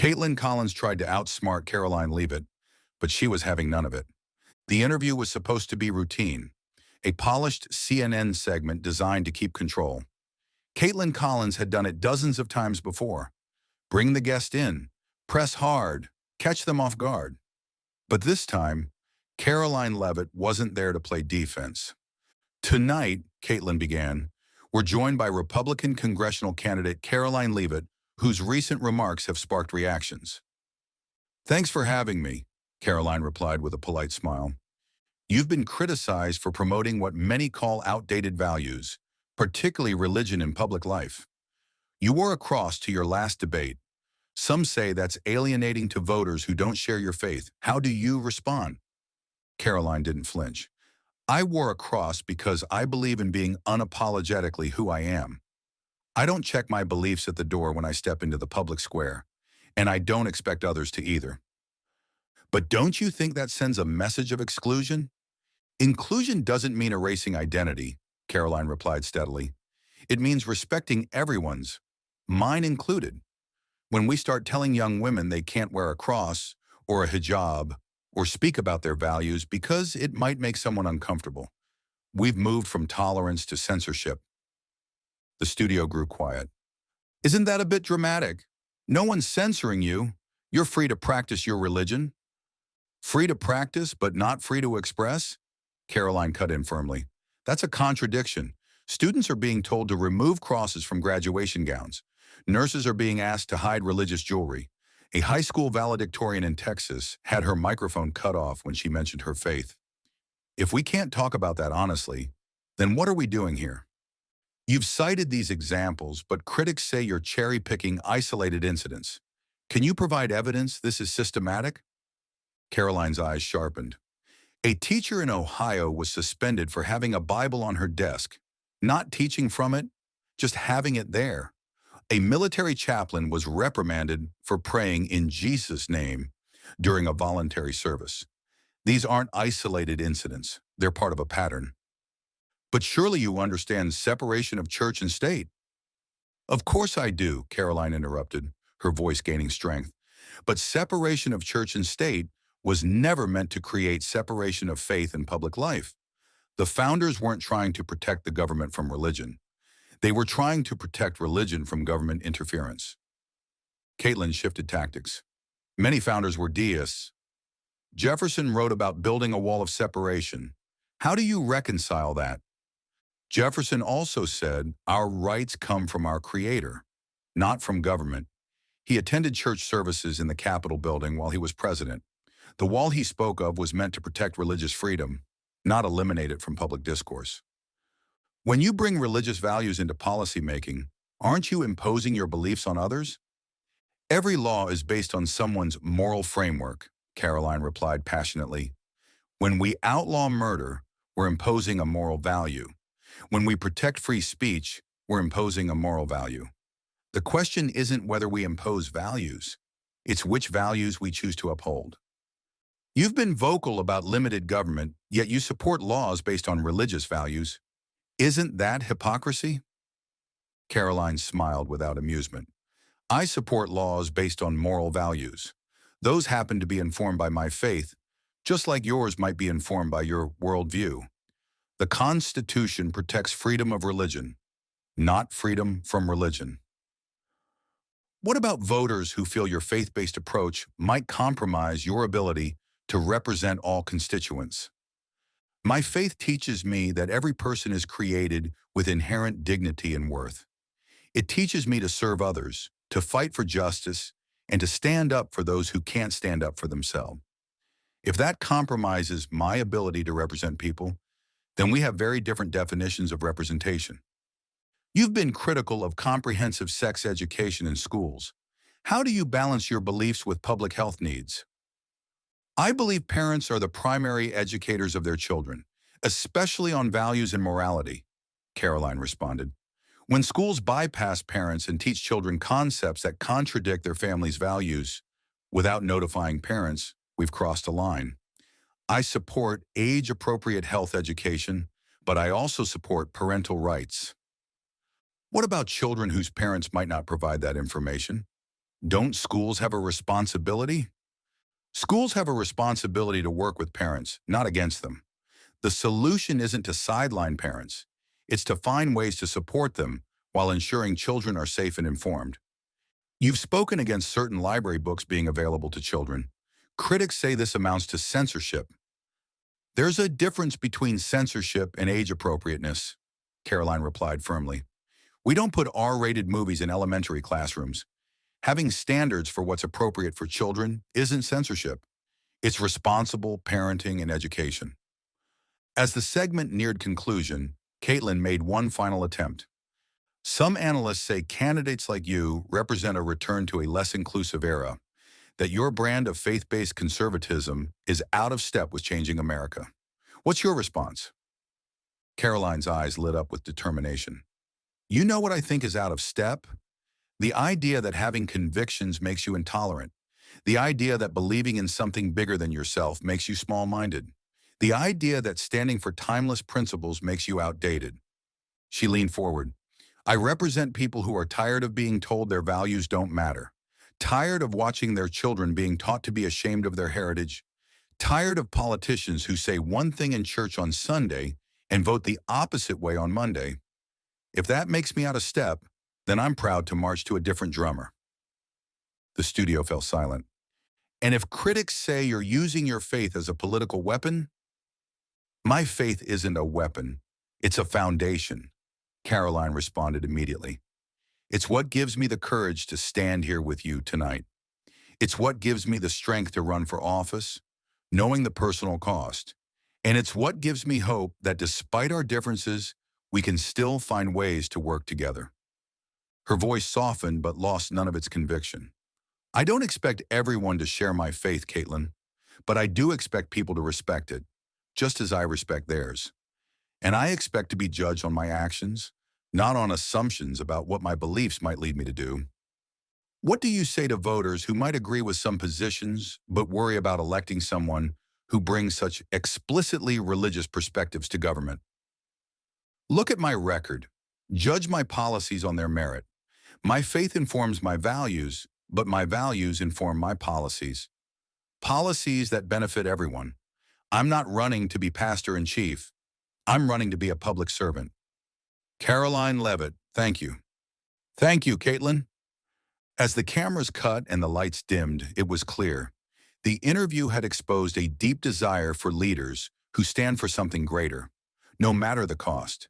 Kaitlan Collins tried to outsmart Karoline Leavitt, but she was having none of it. The interview was supposed to be routine, a polished CNN segment designed to keep control. Kaitlan Collins had done it dozens of times before. Bring the guest in, press hard, catch them off guard. But this time, Karoline Leavitt wasn't there to play defense. Tonight, Kaitlan began, we're joined by Republican congressional candidate Karoline Leavitt, whose recent remarks have sparked reactions. Thanks for having me, Karoline replied with a polite smile. You've been criticized for promoting what many call outdated values, particularly religion in public life. You wore a cross to your last debate. Some say that's alienating to voters who don't share your faith. How do you respond? Karoline didn't flinch. I wore a cross because I believe in being unapologetically who I am. I don't check my beliefs at the door when I step into the public square, and I don't expect others to either. But don't you think that sends a message of exclusion? Inclusion doesn't mean erasing identity, Karoline replied steadily. It means respecting everyone's, mine included. When we start telling young women they can't wear a cross or a hijab or speak about their values because it might make someone uncomfortable, we've moved from tolerance to censorship. The studio grew quiet. Isn't that a bit dramatic? No one's censoring you. You're free to practice your religion. Free to practice, but not free to express? Karoline cut in firmly. That's a contradiction. Students are being told to remove crosses from graduation gowns. Nurses are being asked to hide religious jewelry. A high school valedictorian in Texas had her microphone cut off when she mentioned her faith. If we can't talk about that honestly, then what are we doing here? You've cited these examples, but critics say you're cherry-picking isolated incidents. Can you provide evidence this is systematic? Karoline's eyes sharpened. A teacher in Ohio was suspended for having a Bible on her desk, not teaching from it, just having it there. A military chaplain was reprimanded for praying in Jesus' name during a voluntary service. These aren't isolated incidents. They're part of a pattern. But surely you understand separation of church and state. Of course I do, Karoline interrupted, her voice gaining strength. But separation of church and state was never meant to create separation of faith and public life. The founders weren't trying to protect the government from religion. They were trying to protect religion from government interference. Kaitlan shifted tactics. Many founders were deists. Jefferson wrote about building a wall of separation. How do you reconcile that? Jefferson also said, our rights come from our Creator, not from government. He attended church services in the Capitol building while he was president. The wall he spoke of was meant to protect religious freedom, not eliminate it from public discourse. When you bring religious values into policymaking, aren't you imposing your beliefs on others? Every law is based on someone's moral framework, Karoline replied passionately. When we outlaw murder, we're imposing a moral value. When we protect free speech, we're imposing a moral value. The question isn't whether we impose values. It's which values we choose to uphold. You've been vocal about limited government, yet you support laws based on religious values. Isn't that hypocrisy? Karoline smiled without amusement. I support laws based on moral values. Those happen to be informed by my faith, just like yours might be informed by your worldview. The Constitution protects freedom of religion, not freedom from religion. What about voters who feel your faith-based approach might compromise your ability to represent all constituents? My faith teaches me that every person is created with inherent dignity and worth. It teaches me to serve others, to fight for justice, and to stand up for those who can't stand up for themselves. If that compromises my ability to represent people, then we have very different definitions of representation. You've been critical of comprehensive sex education in schools. How do you balance your beliefs with public health needs? I believe parents are the primary educators of their children, especially on values and morality, Karoline responded. When schools bypass parents and teach children concepts that contradict their family's values without notifying parents, we've crossed a line. I support age-appropriate health education, but I also support parental rights. What about children whose parents might not provide that information? Don't schools have a responsibility? Schools have a responsibility to work with parents, not against them. The solution isn't to sideline parents. It's to find ways to support them while ensuring children are safe and informed. You've spoken against certain library books being available to children. Critics say this amounts to censorship. There's a difference between censorship and age appropriateness, Karoline replied firmly. We don't put R-rated movies in elementary classrooms. Having standards for what's appropriate for children isn't censorship. It's responsible parenting and education. As the segment neared conclusion, Kaitlan made one final attempt. Some analysts say candidates like you represent a return to a less inclusive era, that your brand of faith-based conservatism is out of step with changing America. What's your response? Karoline's eyes lit up with determination. You know what I think is out of step? The idea that having convictions makes you intolerant. The idea that believing in something bigger than yourself makes you small-minded. The idea that standing for timeless principles makes you outdated. She leaned forward. I represent people who are tired of being told their values don't matter. Tired of watching their children being taught to be ashamed of their heritage. Tired of politicians who say one thing in church on Sunday and vote the opposite way on Monday. If that makes me out of step, then I'm proud to march to a different drummer. The studio fell silent. And if critics say you're using your faith as a political weapon, my faith isn't a weapon. It's a foundation, Karoline responded immediately. It's what gives me the courage to stand here with you tonight. It's what gives me the strength to run for office, knowing the personal cost. And it's what gives me hope that despite our differences, we can still find ways to work together. Her voice softened but lost none of its conviction. I don't expect everyone to share my faith, Kaitlan, but I do expect people to respect it, just as I respect theirs. And I expect to be judged on my actions, not on assumptions about what my beliefs might lead me to do. What do you say to voters who might agree with some positions but worry about electing someone who brings such explicitly religious perspectives to government? Look at my record. Judge my policies on their merit. My faith informs my values, but my values inform my policies. Policies that benefit everyone. I'm not running to be pastor-in-chief. I'm running to be a public servant. Karoline Leavitt, thank you. Thank you, Kaitlan. As the cameras cut and the lights dimmed, it was clear. The interview had exposed a deep desire for leaders who stand for something greater, no matter the cost.